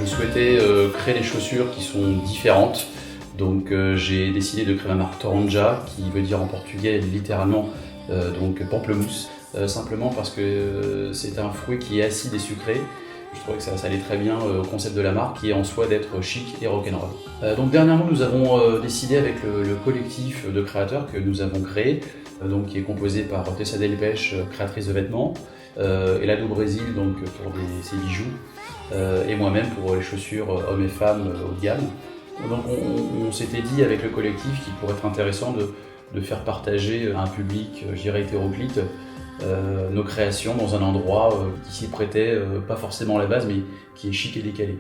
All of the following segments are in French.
Je souhaitais créer des chaussures qui sont différentes. Donc j'ai décidé de créer ma marque Toranja, qui veut dire en portugais littéralement donc pamplemousse, simplement parce que c'est un fruit qui est acide et sucré. Je trouvais que ça allait très bien au concept de la marque, qui est en soi d'être chic et rock'n'roll. Donc dernièrement, nous avons décidé avec le collectif de créateurs que nous avons créé, donc qui est composé par Tessa Delpech, créatrice de vêtements, Elado Brésil donc pour ses bijoux, et moi-même pour les chaussures hommes et femmes haut de gamme. Donc on s'était dit avec le collectif qu'il pourrait être intéressant de faire partager à un public, je dirais hétéroclite, nos créations dans un endroit qui s'y prêtait, pas forcément à la base, mais qui est chic et décalé.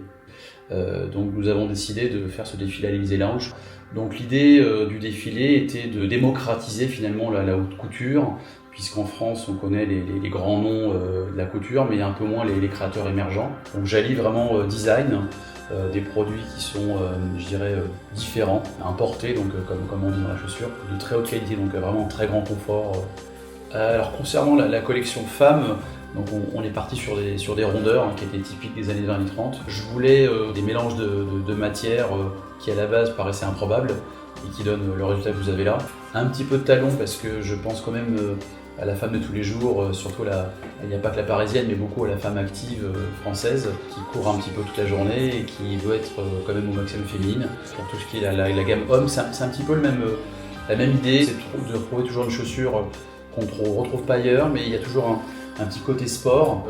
Donc nous avons décidé de faire ce défilé à l'Élysée Lounge. Donc l'idée du défilé était de démocratiser finalement la haute couture, puisqu'en France on connaît les grands noms de la couture, mais un peu moins les créateurs émergents. Donc j'allie vraiment design, des produits qui sont, je dirais, différents, importés, donc comme on dit dans la chaussure, de très haute qualité, donc vraiment très grand confort. Alors concernant la collection femmes, donc on est parti sur des rondeurs qui étaient typiques des années 20-30. Je voulais des mélanges de matières qui à la base paraissaient improbables et qui donnent le résultat que vous avez là. Un petit peu de talon parce que je pense quand même à la femme de tous les jours, surtout il n'y a pas que la parisienne, mais beaucoup à la femme active française qui court un petit peu toute la journée et qui veut être quand même au maximum féminine. Pour tout ce qui est la gamme homme, c'est un petit peu la même idée, c'est de trouver toujours une chaussure qu'on ne retrouve pas ailleurs, mais il y a toujours un petit côté sport.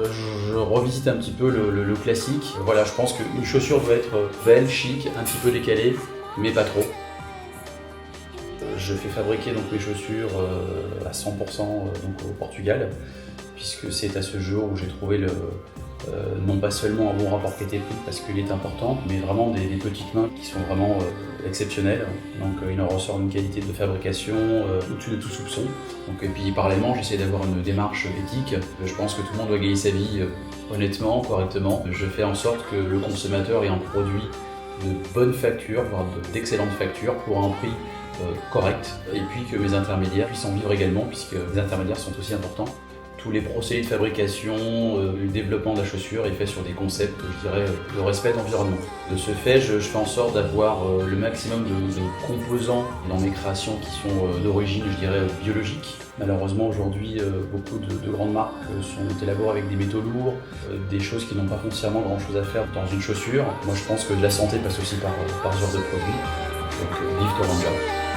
Je revisite un petit peu le classique. Voilà, je pense qu'une chaussure doit être belle, chic, un petit peu décalée, mais pas trop. Je fais fabriquer donc mes chaussures à 100% donc au Portugal, puisque c'est à ce jour où j'ai trouvé non pas seulement un bon rapport qualité-prix parce qu'il est important, mais vraiment des petites mains qui sont vraiment exceptionnelles. Donc il en ressort une qualité de fabrication au-dessus de tout soupçon. Donc, et puis parallèlement, j'essaie d'avoir une démarche éthique. Je pense que tout le monde doit gagner sa vie honnêtement, correctement. Je fais en sorte que le consommateur ait un produit de bonne facture, voire d'excellente facture, pour un prix correct, et puis que mes intermédiaires puissent en vivre également, puisque les intermédiaires sont aussi importants. Tous les procédés de fabrication, le développement de la chaussure est fait sur des concepts, je dirais, de respect d'environnement. De ce fait, je fais en sorte d'avoir le maximum de composants dans mes créations qui sont d'origine, je dirais, biologique. Malheureusement, aujourd'hui, beaucoup de grandes marques sont élaborées avec des métaux lourds, des choses qui n'ont pas foncièrement grand-chose à faire dans une chaussure. Moi, je pense que la santé passe aussi par ce genre de produits. Donc, vive Toranja.